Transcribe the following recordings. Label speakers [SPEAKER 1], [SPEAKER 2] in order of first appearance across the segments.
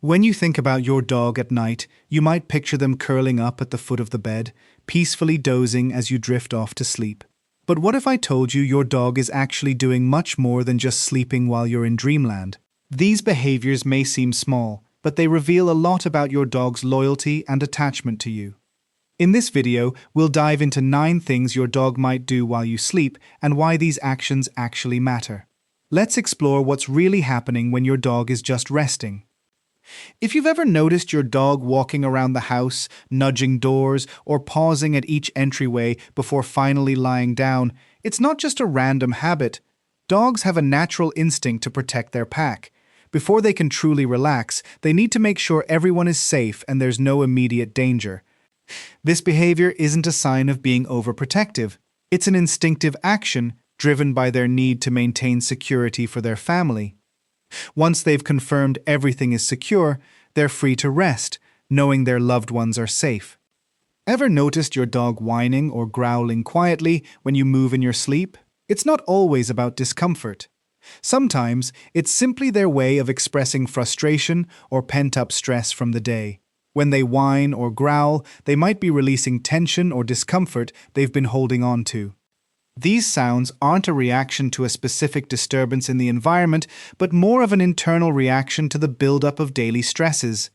[SPEAKER 1] When you think about your dog at night, you might picture them curling up at the foot of the bed, peacefully dozing as you drift off to sleep. But what if I told you your dog is actually doing much more than just sleeping while you're in dreamland? These behaviors may seem small, but they reveal a lot about your dog's loyalty and attachment to you. In this video, we'll dive into 9 things your dog might do while you sleep and why these actions actually matter. Let's explore what's really happening when your dog is just resting. If you've ever noticed your dog walking around the house, nudging doors, or pausing at each entryway before finally lying down, it's not just a random habit. Dogs have a natural instinct to protect their pack. Before they can truly relax, they need to make sure everyone is safe and there's no immediate danger. This behavior isn't a sign of being overprotective. It's an instinctive action driven by their need to maintain security for their family. Once they've confirmed everything is secure, they're free to rest, knowing their loved ones are safe. Ever noticed your dog whining or growling quietly when you move in your sleep? It's not always about discomfort. Sometimes it's simply their way of expressing frustration or pent-up stress from the day. When they whine or growl, they might be releasing tension or discomfort they've been holding on to. These sounds aren't a reaction to a specific disturbance in the environment, but more of an internal reaction to the buildup of daily stresses.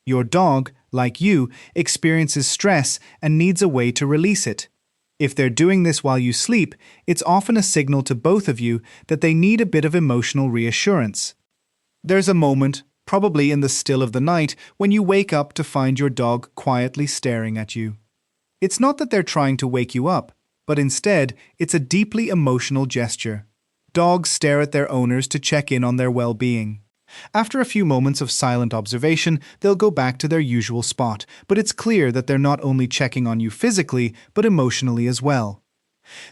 [SPEAKER 1] Your dog, like you, experiences stress and needs a way to release it. If they're doing this while you sleep, it's often a signal to both of you that they need a bit of emotional reassurance. There's a moment, probably in the still of the night, when you wake up to find your dog quietly staring at you. It's not that they're trying to wake you up, but instead, it's a deeply emotional gesture. Dogs stare at their owners to check in on their well-being. After a few moments of silent observation, they'll go back to their usual spot, but it's clear that they're not only checking on you physically, but emotionally as well.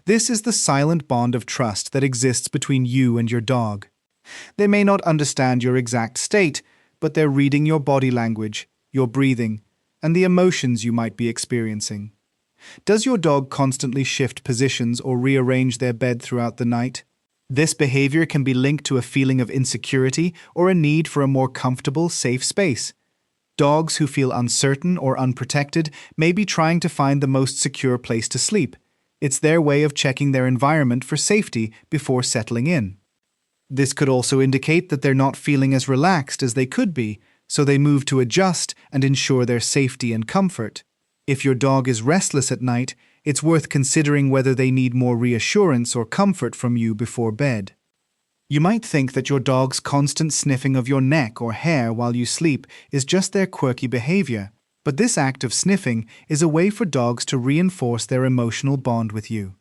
[SPEAKER 1] This is the silent bond of trust that exists between you and your dog. They may not understand your exact state, but they're reading your body language, your breathing, and the emotions you might be experiencing. Does your dog constantly shift positions or rearrange their bed throughout the night? This behavior can be linked to a feeling of insecurity or a need for a more comfortable, safe space. Dogs who feel uncertain or unprotected may be trying to find the most secure place to sleep. It's their way of checking their environment for safety before settling in. This could also indicate that they're not feeling as relaxed as they could be, so they move to adjust and ensure their safety and comfort. If your dog is restless at night, it's worth considering whether they need more reassurance or comfort from you before bed. You might think that your dog's constant sniffing of your neck or hair while you sleep is just their quirky behavior, but this act of sniffing is a way for dogs to reinforce their emotional bond with you.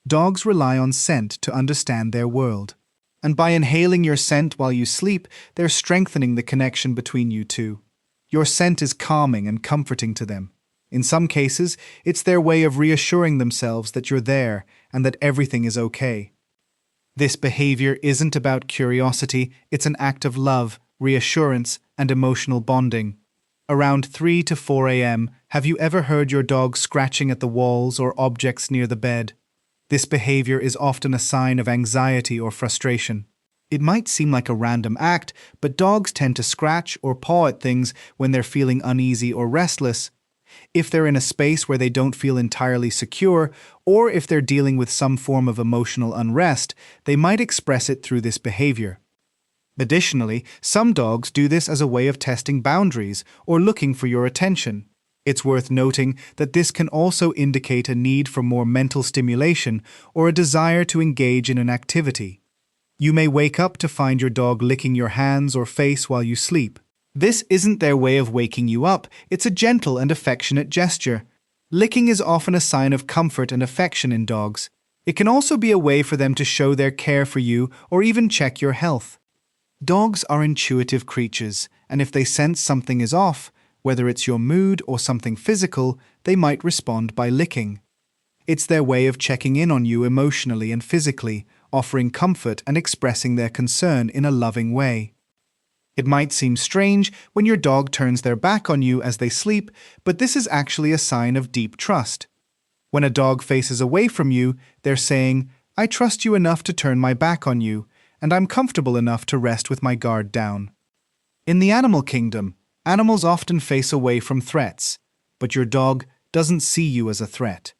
[SPEAKER 1] Dogs rely on scent to understand their world, and by inhaling your scent while you sleep, they're strengthening the connection between you two. Your scent is calming and comforting to them. In some cases, it's their way of reassuring themselves that you're there and that everything is okay. This behavior isn't about curiosity, it's an act of love, reassurance, and emotional bonding. Around 3 to 4 a.m., have you ever heard your dog scratching at the walls or objects near the bed? This behavior is often a sign of anxiety or frustration. It might seem like a random act, but dogs tend to scratch or paw at things when they're feeling uneasy or restless. If they're in a space where they don't feel entirely secure, or if they're dealing with some form of emotional unrest, they might express it through this behavior. Additionally, some dogs do this as a way of testing boundaries or looking for your attention. It's worth noting that this can also indicate a need for more mental stimulation or a desire to engage in an activity. You may wake up to find your dog licking your hands or face while you sleep. This isn't their way of waking you up, it's a gentle and affectionate gesture. Licking is often a sign of comfort and affection in dogs. It can also be a way for them to show their care for you or even check your health. Dogs are intuitive creatures, and if they sense something is off, whether it's your mood or something physical, they might respond by licking. It's their way of checking in on you emotionally and physically, offering comfort and expressing their concern in a loving way. It might seem strange when your dog turns their back on you as they sleep, but this is actually a sign of deep trust. When a dog faces away from you, they're saying, "I trust you enough to turn my back on you, and I'm comfortable enough to rest with my guard down." In the animal kingdom, animals often face away from threats, but your dog doesn't see you as a threat.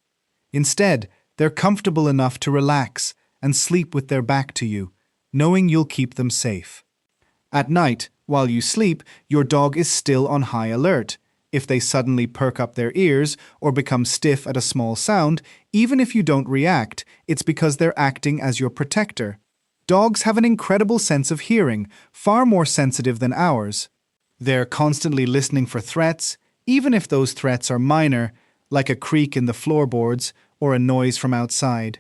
[SPEAKER 1] Instead, they're comfortable enough to relax and sleep with their back to you, knowing you'll keep them safe. At night, while you sleep, your dog is still on high alert. If they suddenly perk up their ears or become stiff at a small sound, even if you don't react, it's because they're acting as your protector. Dogs have an incredible sense of hearing, far more sensitive than ours. They're constantly listening for threats, even if those threats are minor, like a creak in the floorboards or a noise from outside.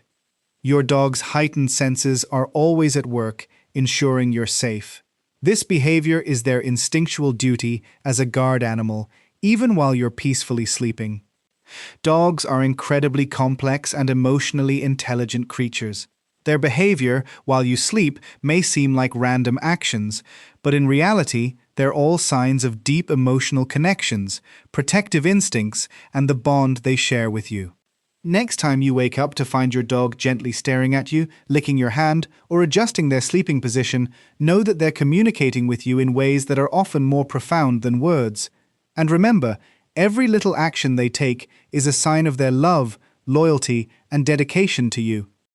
[SPEAKER 1] Your dog's heightened senses are always at work, ensuring you're safe. This behavior is their instinctual duty as a guard animal, even while you're peacefully sleeping. Dogs are incredibly complex and emotionally intelligent creatures. Their behavior while you sleep may seem like random actions, but in reality, they're all signs of deep emotional connections, protective instincts, and the bond they share with you. Next time you wake up to find your dog gently staring at you, licking your hand, or adjusting their sleeping position, know that they're communicating with you in ways that are often more profound than words. And remember, every little action they take is a sign of their love, loyalty, and dedication to you.